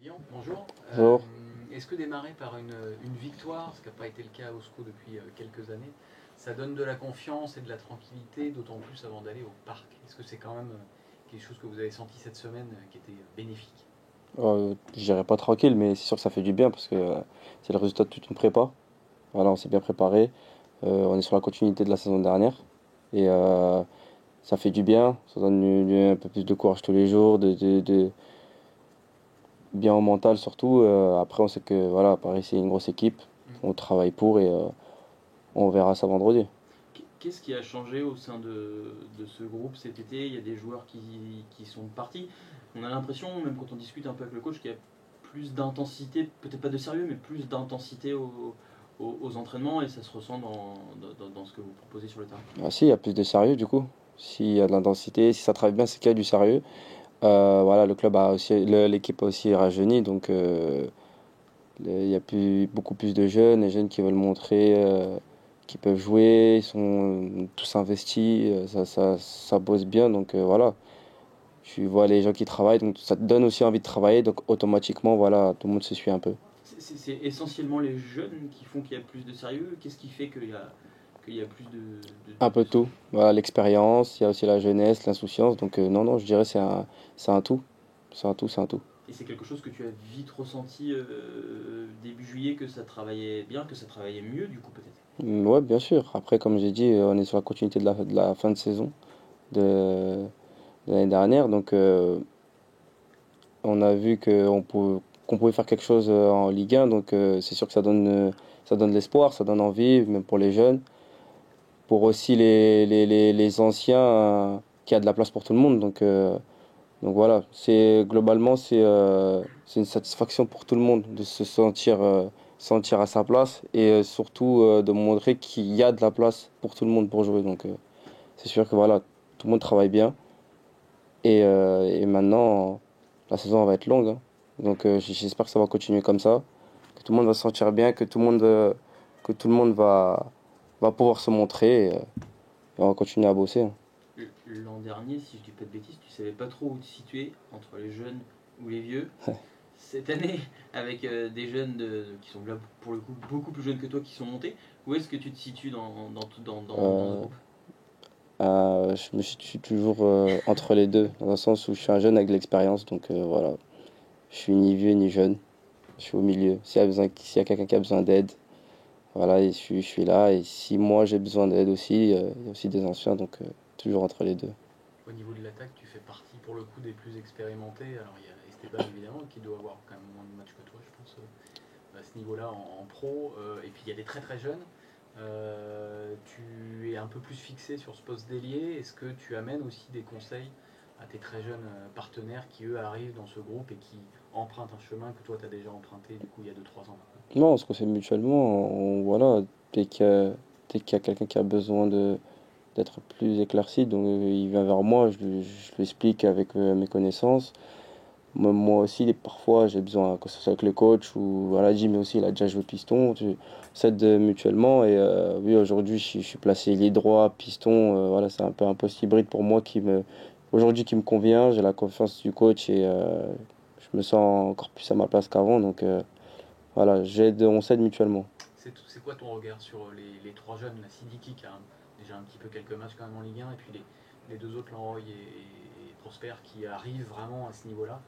Guillaume, bonjour. Bonjour. Est-ce que démarrer par une victoire, ce qui n'a pas été le cas au SCO depuis quelques années, ça donne de la confiance et de la tranquillité, d'autant plus avant d'aller au parc? Est-ce que c'est quand même quelque chose que vous avez senti cette semaine qui était bénéfique? Je dirais pas tranquille, mais c'est sûr que ça fait du bien parce que c'est le résultat de toute une prépa. Voilà, on s'est bien préparé. On est sur la continuité de la saison dernière. Et ça fait du bien. Ça donne un peu plus de courage tous les jours, bien au mental surtout. Après, on sait que voilà, Paris, c'est une grosse équipe. On travaille pour et on verra ça vendredi. Qu'est-ce qui a changé au sein de ce groupe cet été? Il y a des joueurs qui sont partis. On a l'impression, même quand on discute un peu avec le coach, qu'il y a plus d'intensité, peut-être pas de sérieux, mais plus d'intensité aux entraînements, et ça se ressent dans ce que vous proposez sur le terrain. Ah, si, il y a plus de sérieux du coup. S'il y a de l'intensité, si ça travaille bien, c'est qu'il y a du sérieux. Voilà, le club a aussi, l'équipe a aussi rajeuni, donc il y a beaucoup plus de jeunes, les jeunes qui veulent montrer qu'ils peuvent jouer, ils sont tous investis, ça bosse bien, donc voilà. Tu vois les gens qui travaillent, donc ça te donne aussi envie de travailler, donc automatiquement, voilà, tout le monde se suit un peu. C'est essentiellement les jeunes qui font qu'il y a plus de sérieux. Qu'est-ce qui fait qu'il y a plus Un peu tout. Voilà, l'expérience, il y a aussi la jeunesse, l'insouciance, donc non, non, je dirais c'est un tout. C'est un tout, c'est un tout. Et c'est quelque chose que tu as vite ressenti début juillet, que ça travaillait bien, que ça travaillait mieux du coup peut-être? Ouais, bien sûr. Après, comme j'ai dit, on est sur la continuité de la fin de saison de, de l'année dernière, donc on a vu qu'on pouvait faire quelque chose en Ligue 1, donc c'est sûr que ça donne de l'espoir, ça donne envie, même pour les jeunes, pour aussi les anciens, qu'il y a de la place pour tout le monde. Donc voilà, globalement, c'est une satisfaction pour tout le monde de se sentir à sa place et surtout de montrer qu'il y a de la place pour tout le monde pour jouer. Donc c'est sûr que voilà, tout le monde travaille bien et maintenant la saison va être longue, hein. Donc j'espère que ça va continuer comme ça, que tout le monde va se sentir bien, que tout le monde va pouvoir se montrer et on va continuer à bosser, hein. L'an dernier, si je dis pas de bêtises, tu savais pas trop où te situer entre les jeunes ou les vieux. Cette année, avec des jeunes qui sont là pour le coup beaucoup plus jeunes que toi qui sont montés, où est-ce que tu te situes dans ce Euh, groupe? je me situe toujours entre les deux, dans un sens où je suis un jeune avec de l'expérience, donc voilà, je suis ni vieux ni jeune, je suis au milieu. S'il y a quelqu'un qui a besoin d'aide, voilà, et je suis là, et si moi j'ai besoin d'aide aussi, il y a aussi des anciens, donc toujours entre les deux. Au niveau de l'attaque, tu fais partie pour le coup des plus expérimentés. Alors il y a Esteban évidemment qui doit avoir quand même moins de matchs que toi, je pense, à ce niveau-là en pro. Et puis il y a des très très jeunes. Tu es un peu plus fixé sur ce poste d'ailier. Est-ce que tu amènes aussi des conseils à tes très jeunes partenaires qui eux arrivent dans ce groupe et qui empruntent un chemin que toi tu as déjà emprunté du coup il y a 2 3 ans maintenant? Non, on se conseille mutuellement, voilà, dès qu'il y a quelqu'un qui a besoin d'être plus éclairci, donc il vient vers moi, je lui explique avec mes connaissances. Moi aussi, parfois, j'ai besoin, que ce soit avec le coach ou voilà, Jim aussi, il a déjà joué piston. Tu s'aide mutuellement. Et oui, aujourd'hui, je suis placé ailier droit, piston. Voilà, c'est un peu un poste hybride pour moi aujourd'hui, qui me convient. J'ai la confiance du coach et je me sens encore plus à ma place qu'avant. Donc voilà, on s'aide mutuellement. C'est quoi ton regard sur les trois jeunes, la Sidiki qui a déjà un petit peu quelques matchs quand même en Ligue 1, et puis les deux autres, Lanroy et Prosper, qui arrivent vraiment à ce niveau-là?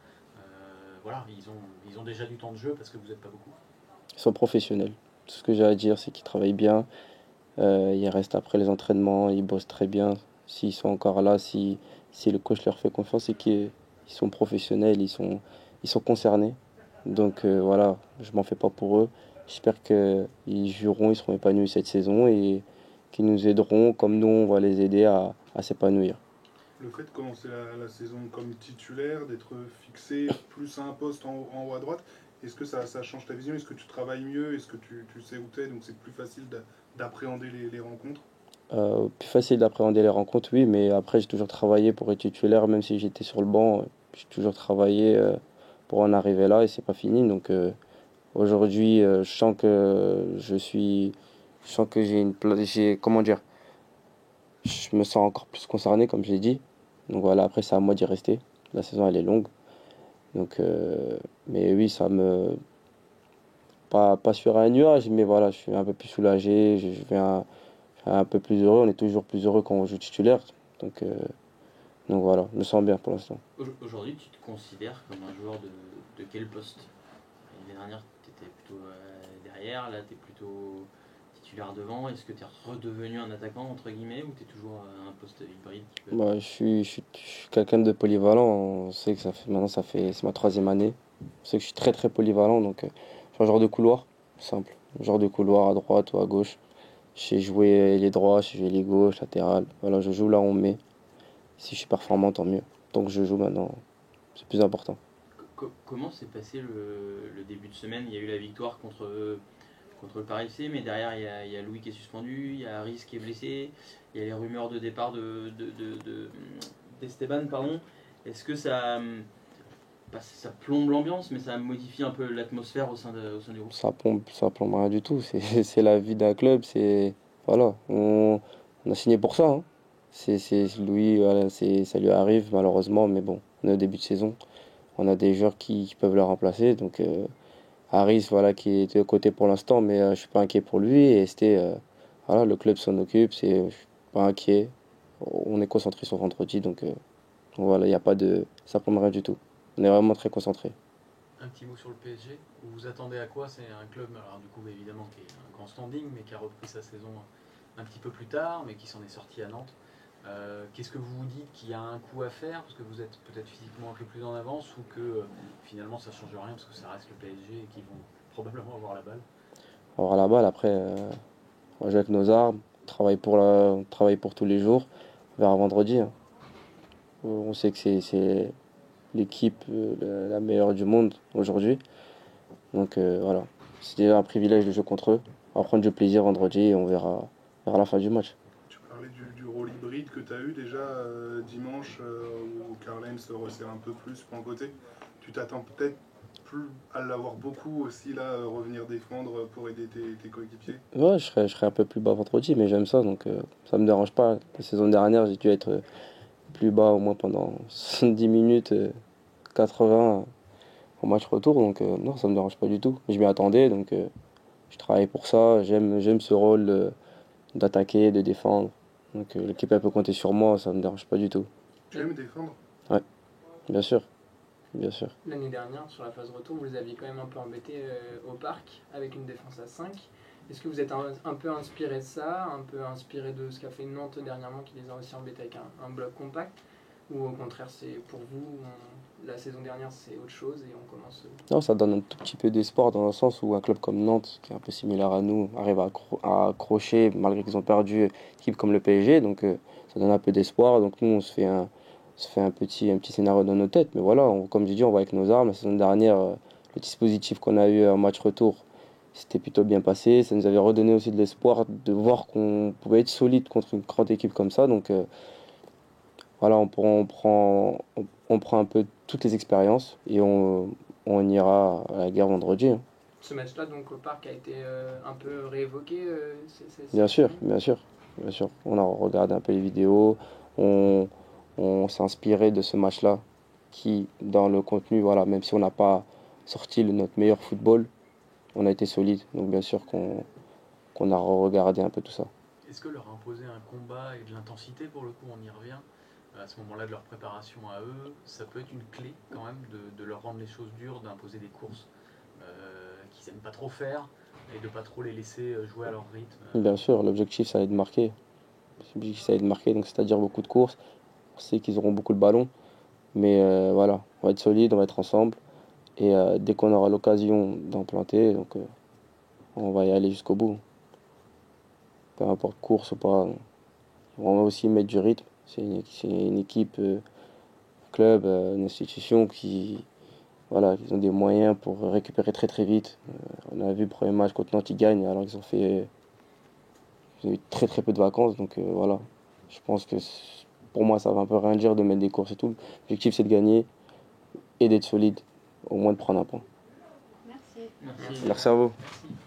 Voilà, ils ont déjà du temps de jeu parce que vous n'êtes pas beaucoup. Ils sont professionnels. Tout ce que j'ai à dire, c'est qu'ils travaillent bien. Ils restent après les entraînements, ils bossent très bien. S'ils sont encore là, si le coach leur fait confiance, c'est qu'ils sont professionnels, ils sont concernés. Donc voilà, je m'en fais pas pour eux. J'espère qu'ils joueront, ils seront épanouis cette saison et qu'ils nous aideront comme nous, on va les aider à s'épanouir. Le fait de commencer la saison comme titulaire, d'être fixé plus à un poste en haut à droite, est-ce que ça change ta vision? Est-ce que tu travailles mieux? Est-ce que tu sais où tu es? Donc c'est plus facile d'appréhender les rencontres? Plus facile d'appréhender les rencontres, oui, mais après j'ai toujours travaillé pour être titulaire, même si j'étais sur le banc, j'ai toujours travaillé pour en arriver là et c'est pas fini. Donc aujourd'hui, je sens que j'ai une place, comment dire, je me sens encore plus concerné, comme j'ai dit. Donc voilà, après c'est à moi d'y rester. La saison elle est longue Donc, mais oui, ça me... Pas sur un nuage, mais voilà, je suis un peu plus soulagé, je viens un peu plus heureux. On est toujours plus heureux quand on joue titulaire. Donc, euh, donc voilà, je me sens bien pour l'instant. Aujourd'hui, tu te considères comme un joueur de quel poste? L'année dernière, tu étais plutôt derrière, là, tu es plutôt titulaire devant. Est-ce que tu es redevenu un attaquant, entre guillemets, ou tu es toujours un poste hybride Bah, je suis quelqu'un de polyvalent. On sait que maintenant, c'est ma troisième année. On sait que je suis très très polyvalent. Donc, je suis un joueur de couloir, simple. Un joueur de couloir à droite ou à gauche. Je sais jouer les droits, je sais jouer les gauches, latérales. Voilà, je joue là où on me met. Si je suis performant, tant mieux. Tant que je joue maintenant, c'est plus important. Comment s'est passé le début de semaine? Il y a eu la victoire contre le Paris FC, mais derrière il y a Louis qui est suspendu, il y a Harris qui est blessé, il y a les rumeurs de départ d'Esteban, pardon. Est-ce que ça plombe l'ambiance, mais ça modifie un peu l'atmosphère au sein du groupe? Ça plombe rien du tout. C'est la vie d'un club. Voilà, on a signé pour ça, hein. Louis, voilà, ça lui arrive malheureusement, mais bon, on est au début de saison. On a des joueurs qui peuvent le remplacer. Donc, Harris, voilà, qui est de côté pour l'instant, mais je suis pas inquiet pour lui. Et voilà, le club s'en occupe, je suis pas inquiet. On est concentré sur vendredi, donc voilà, il y a pas de, ça prend rien du tout. On est vraiment très concentré. Un petit mot sur le PSG. Vous vous attendez à quoi? C'est un club, alors du coup évidemment qui est un grand standing, mais qui a repris sa saison un petit peu plus tard, mais qui s'en est sorti à Nantes. Qu'est-ce que vous vous dites qu'il y a un coup à faire parce que vous êtes peut-être physiquement un peu plus en avance ou que finalement ça change rien parce que ça reste le PSG et qu'ils vont probablement avoir la balle? Alors à la balle, après, on joue avec nos armes, on travaille pour tous les jours, on verra vendredi, hein. On sait que c'est l'équipe la meilleure du monde aujourd'hui. Donc voilà, c'est déjà un privilège de jouer contre eux. On va prendre du plaisir vendredi et on verra la fin du match. Tu parlais du rôle hybride que tu as eu déjà dimanche, où Carlem se resserre un peu plus pour un côté. Tu t'attends peut-être plus à l'avoir beaucoup aussi là, revenir défendre pour aider tes coéquipiers? Ouais, je serai un peu plus bas vendredi, mais j'aime ça, donc ça me dérange pas. La saison dernière, j'ai dû être plus bas au moins pendant 70 minutes, 80 au match retour, donc non, ça me dérange pas du tout. Je m'y attendais, donc je travaille pour ça. J'aime ce rôle d'attaquer, de défendre. Donc l'équipe elle peut compter sur moi, ça me dérange pas du tout. Tu aimes défendre? Ouais, bien sûr, bien sûr. L'année dernière, sur la phase retour, vous les aviez quand même un peu embêtés au parc avec une défense à 5. Est-ce que vous êtes un peu inspiré de ça, un peu inspiré de ce qu'a fait Nantes dernièrement qui les a aussi embêtés avec un bloc compact? Ou au contraire, c'est pour vous, la saison dernière c'est autre chose et on commence. Non, ça donne un tout petit peu d'espoir dans le sens où un club comme Nantes, qui est un peu similaire à nous, arrive à accrocher malgré qu'ils ont perdu une équipe comme le PSG. Donc ça donne un peu d'espoir. Donc nous, on se fait un petit scénario dans nos têtes. Mais voilà, comme j'ai dit, on va avec nos armes. La saison dernière, le dispositif qu'on a eu en match retour, c'était plutôt bien passé. Ça nous avait redonné aussi de l'espoir de voir qu'on pouvait être solide contre une grande équipe comme ça. Donc voilà, on prend un peu toutes les expériences et on ira à la guerre vendredi, hein. Ce match-là, donc au parc, a été un peu réévoqué Bien sûr, bien sûr, bien sûr. On a regardé un peu les vidéos, on, on s'est inspiré de ce match-là qui, dans le contenu, voilà, même si on n'a pas sorti notre meilleur football, on a été solide. Donc bien sûr qu'on a regardé un peu tout ça. Est-ce que leur imposer un combat et de l'intensité, pour le coup on y revient, à ce moment-là de leur préparation à eux, ça peut être une clé quand même de leur rendre les choses dures, d'imposer des courses qu'ils n'aiment pas trop faire et de pas trop les laisser jouer à leur rythme? Bien sûr, l'objectif, ça va être de marquer. L'objectif, ça va être de marquer, donc c'est-à-dire beaucoup de courses. On sait qu'ils auront beaucoup de ballons, mais voilà, on va être solide, on va être ensemble. Et dès qu'on aura l'occasion d'en planter, donc on va y aller jusqu'au bout. Peu importe course ou pas, on va aussi mettre du rythme. C'est une équipe, club, une institution qui, voilà, ils ont des moyens pour récupérer très très vite. On a vu le premier match contre Nantes, ils gagnent alors ils ont eu très très peu de vacances. Donc voilà, je pense que pour moi ça va un peu rien dire de mettre des courses et tout. L'objectif c'est de gagner et d'être solide, au moins de prendre un point. Merci. Merci. Merci à vous. Merci.